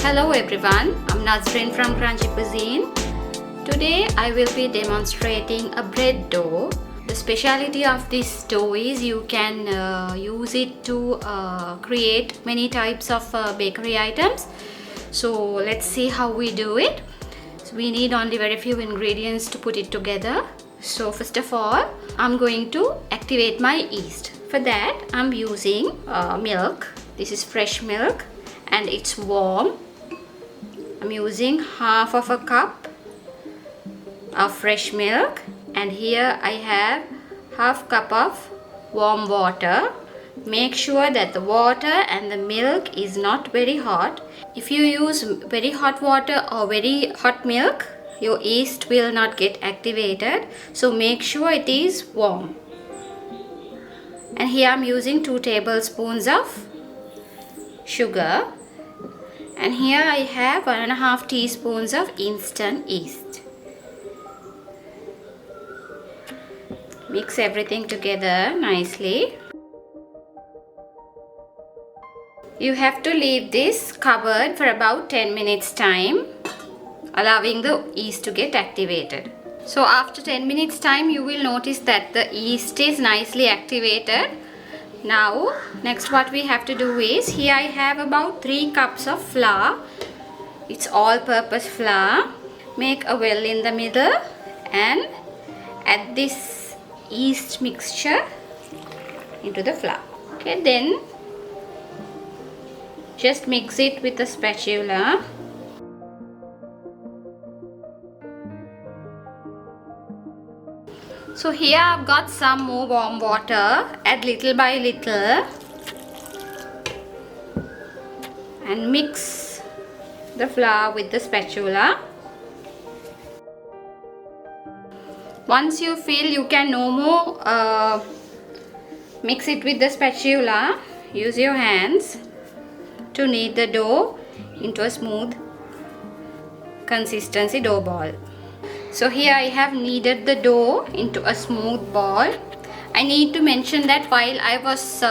Hello everyone, I'm Nazreen from Crunchy Cuisine. Today I will be demonstrating a bread dough. The speciality of this dough is you can use it to create many types of bakery items. So let's see how we do it. So we need only very few ingredients to put it together. So first of all, I'm going to activate my yeast. For that, I'm using milk. This is fresh milk and it's warm. I'm using half of a cup of fresh milk, and here I have half cup of warm water. Make sure that the water and the milk is not very hot. If you use very hot water or very hot milk, your yeast will not get activated, so make sure it is warm. And here I'm using 2 tablespoons of sugar, and here I have 1.5 teaspoons of instant yeast. Mix everything together nicely. You have to leave this covered for about 10 minutes time, allowing the yeast to get activated. So after 10 minutes time, you will notice that the yeast is nicely activated. Now next what we have to do is, here I have about 3 cups of flour. It's all-purpose flour. Make a well in the middle and add this yeast mixture into the flour. Okay, then just mix it with a spatula. So here I've got some more warm water. Add little by little and mix the flour with the spatula. Once you feel you can no more mix it with the spatula, use your hands to knead the dough into a smooth consistency dough ball. So here I have kneaded the dough into a smooth ball. I need to mention that while I was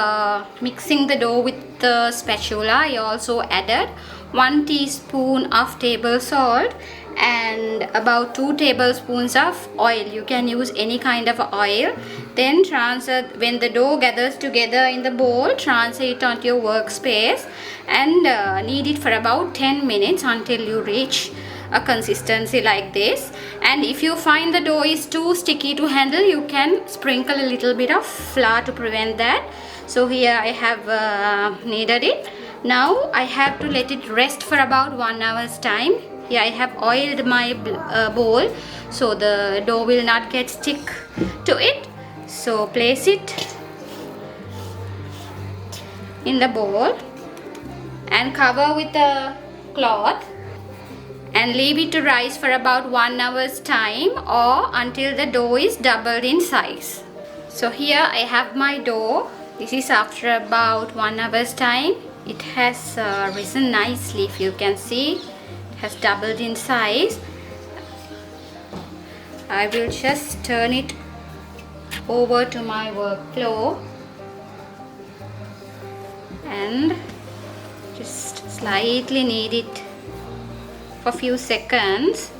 mixing the dough with the spatula, I also added 1 teaspoon of table salt and about 2 tablespoons of oil. You can use any kind of oil. Then transfer, when the dough gathers together in the bowl, transfer it onto your workspace and knead it for about 10 minutes until you reach a consistency like this. And if you find the dough is too sticky to handle, you can sprinkle a little bit of flour to prevent that. So here I have kneaded it. Now I have to let it rest for about 1 hour's time. Here I have oiled my bowl so the dough will not get stick to it. So place it in the bowl and cover with a cloth and leave it to rise for about 1 hour's time or until the dough is doubled in size. So here I have my dough. This is after about 1 hour's time. It has risen nicely. If you can see, it has doubled in size. I will just turn it over to my workflow and just slightly knead it for a few seconds.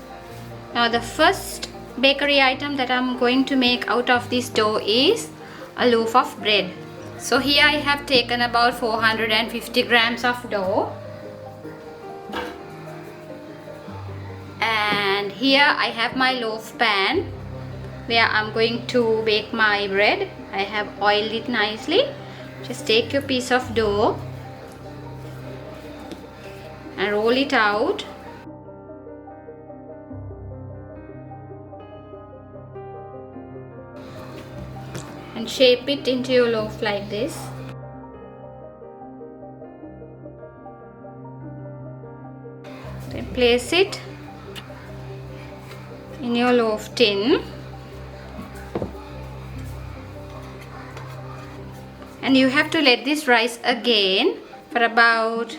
Now the first bakery item that I'm going to make out of this dough is a loaf of bread. So here I have taken about 450 grams of dough, and here I have my loaf pan where I'm going to bake my bread. I have oiled it nicely. Just take your piece of dough and roll it out. And shape it into your loaf like this. Then place it in your loaf tin. And you have to let this rise again for about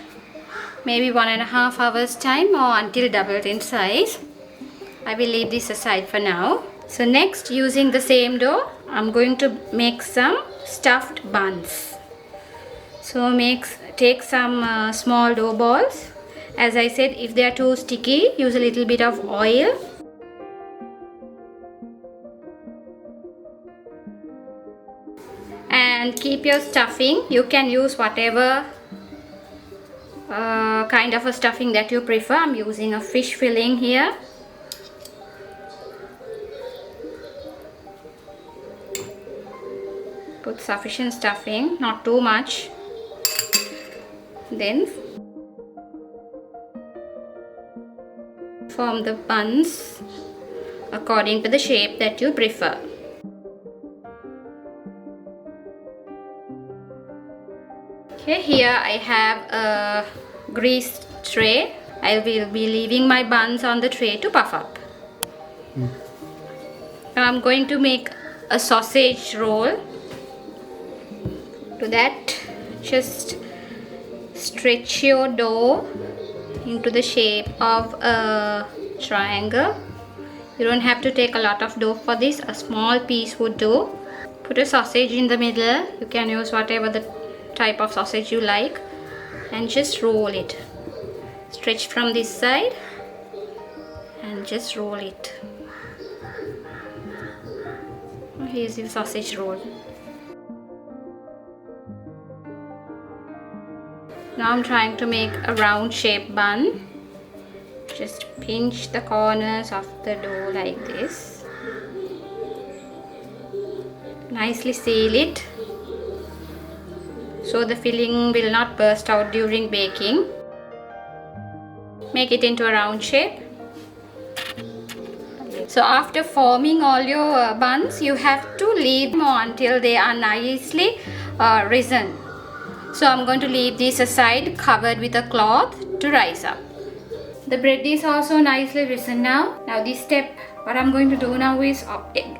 maybe 1.5 hours time or until doubled in size. I will leave this aside for now. So next, using the same dough, I'm going to make some stuffed buns. So take some small dough balls As I said, if they are too sticky, use a little bit of oil. And keep your stuffing. You can use whatever kind of a stuffing that you prefer. I'm using a fish filling here. Put sufficient stuffing, not too much. Then form the buns according to the shape that you prefer. Okay, here I have a greased tray. I will be leaving my buns on the tray to puff up. Now I'm going to make a sausage roll. To that, just stretch your dough into the shape of a triangle. You don't have to take a lot of dough for this. A small piece would do. Put a sausage in the middle. You can use whatever the type of sausage you like, and just roll it. Stretch from this side and just roll it. Here's your sausage roll. Now I'm trying to make a round shape bun. Just pinch the corners of the dough like this. Nicely seal it so the filling will not burst out during baking. Make it into a round shape. So after forming all your buns, you have to leave them until they are nicely risen. So I'm going to leave this aside, covered with a cloth, to rise up. The bread is also nicely risen now. Now this step, what I'm going to do now is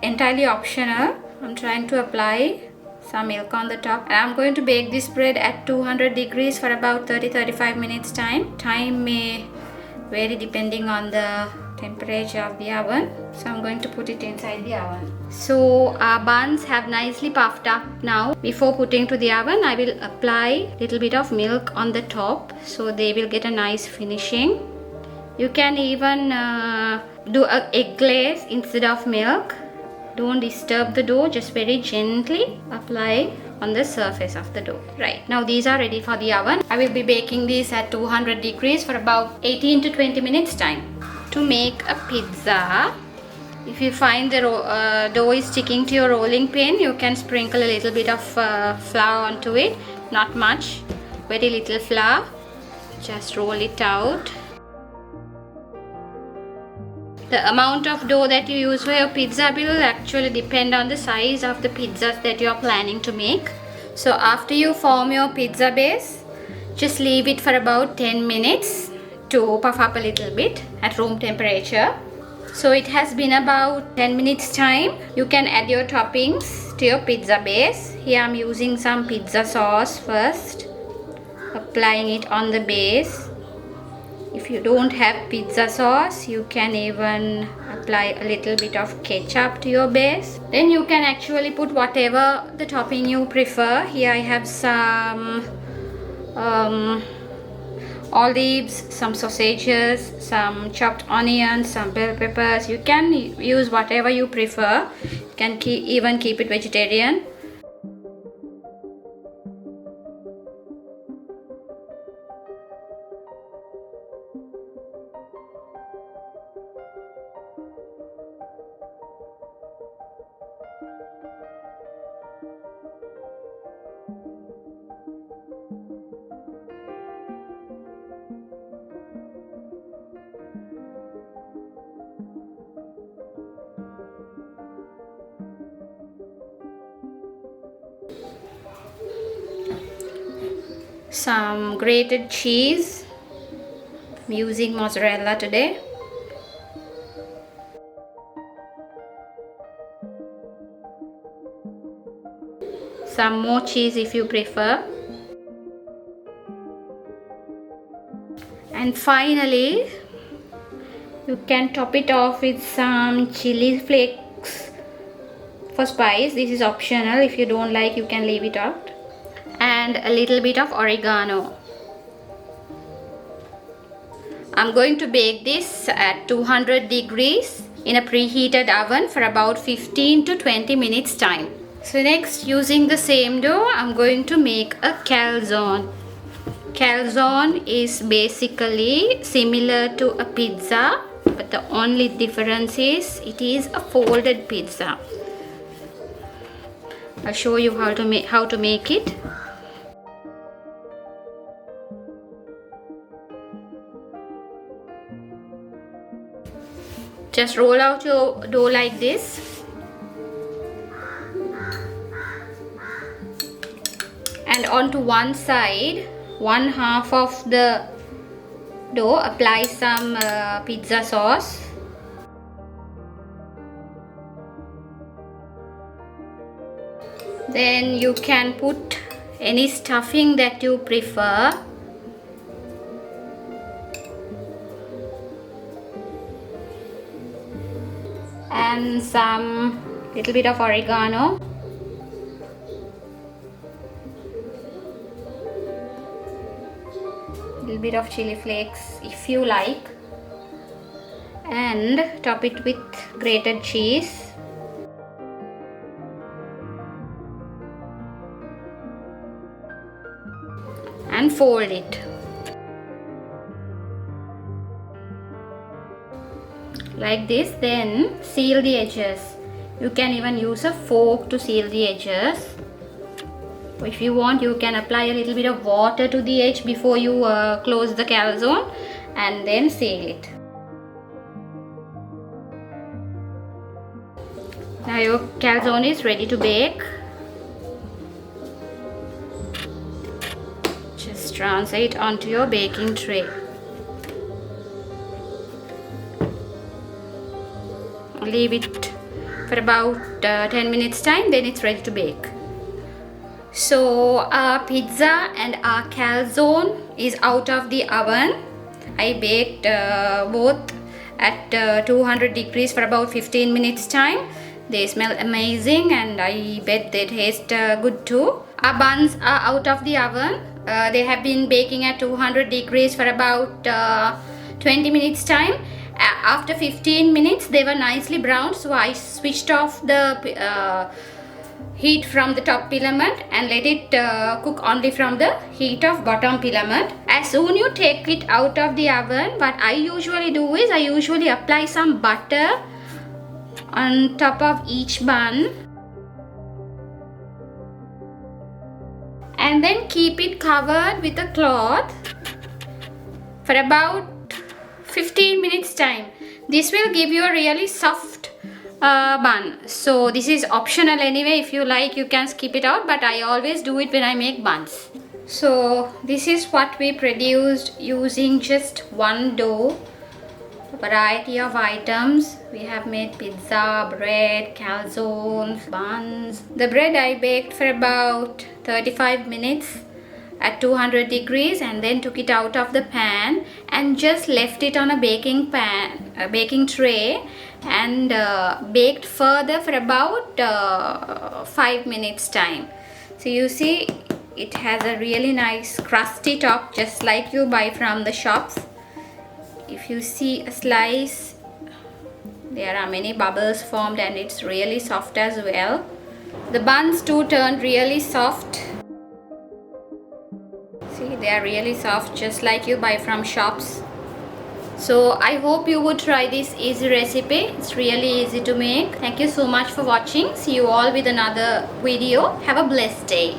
entirely optional. I'm trying to apply some milk on the top, and I'm going to bake this bread at 200 degrees for about 30-35 minutes time. Time may vary depending on the temperature of the oven. So I'm going to put it inside the oven. So our buns have nicely puffed up now. Before putting to the oven, I will apply a little bit of milk on the top so they will get a nice finishing. You can even do an egg glaze instead of milk. Don't disturb the dough, just very gently apply on the surface of the dough. Right, now these are ready for the oven. I will be baking these at 200 degrees for about 18 to 20 minutes time. To make a pizza, if you find the dough is sticking to your rolling pin, you can sprinkle a little bit of flour onto it. Not much, very little flour. Just roll it out. The amount of dough that you use for your pizza will actually depend on the size of the pizzas that you are planning to make. So after you form your pizza base, just leave it for about 10 minutes to puff up a little bit at room temperature. So it has been about 10 minutes time. You can add your toppings to your pizza base. Here I'm using some pizza sauce first, applying it on the base. If you don't have pizza sauce, you can even apply a little bit of ketchup to your base. Then you can actually put whatever the topping you prefer. Here I have some olives, some sausages, some chopped onions, some bell peppers. You can use whatever you prefer. You can even keep it vegetarian. Some grated cheese. I'm using mozzarella today. Some more cheese if you prefer. And finally, you can top it off with some chili flakes for spice. This is optional. If you don't like, you can leave it out. And a little bit of oregano. I'm going to bake this at 200 degrees in a preheated oven for about 15 to 20 minutes time. So next, using the same dough, I'm going to make a calzone. Calzone is basically similar to a pizza, but the only difference is it is a folded pizza. I'll show you how to make it. Just roll out your dough like this. And onto one side, one half of the dough, apply some pizza sauce. Then you can put any stuffing that you prefer. And some little bit of oregano. Little bit of chili flakes if you like, and top it with grated cheese. And fold it like this. Then seal the edges. You can even use a fork to seal the edges. If you want, you can apply a little bit of water to the edge before you close the calzone and then seal it. Now your calzone is ready to bake. Just transfer it onto your baking tray. Leave it for about 10 minutes time, then it's ready to bake. So our pizza and our calzone is out of the oven. I baked both at 200 degrees for about 15 minutes time. They smell amazing and I bet they taste good too. Our buns are out of the oven. They have been baking at 200 degrees for about 20 minutes time. After 15 minutes they were nicely browned, so I switched off the heat from the top filament and let it cook only from the heat of bottom filament. As soon you take it out of the oven, what I usually do is I usually apply some butter on top of each bun and then keep it covered with a cloth for about 15 minutes time. This will give you a really soft bun. So this is optional anyway. If you like, you can skip it out, but I always do it when I make buns. So this is what we produced using just one dough. A variety of items. We have made pizza, bread, calzones, buns. The bread I baked for about 35 minutes at 200 degrees and then took it out of the pan and just left it on a baking tray and baked further for about 5 minutes time. So you see it has a really nice crusty top, just like you buy from the shops. If you see a slice, there are many bubbles formed and it's really soft as well. The buns too turned really soft. See, they are really soft, just like you buy from shops. So I hope you would try this easy recipe. It's really easy to make. Thank you so much for watching. See you all with another video. Have a blessed day.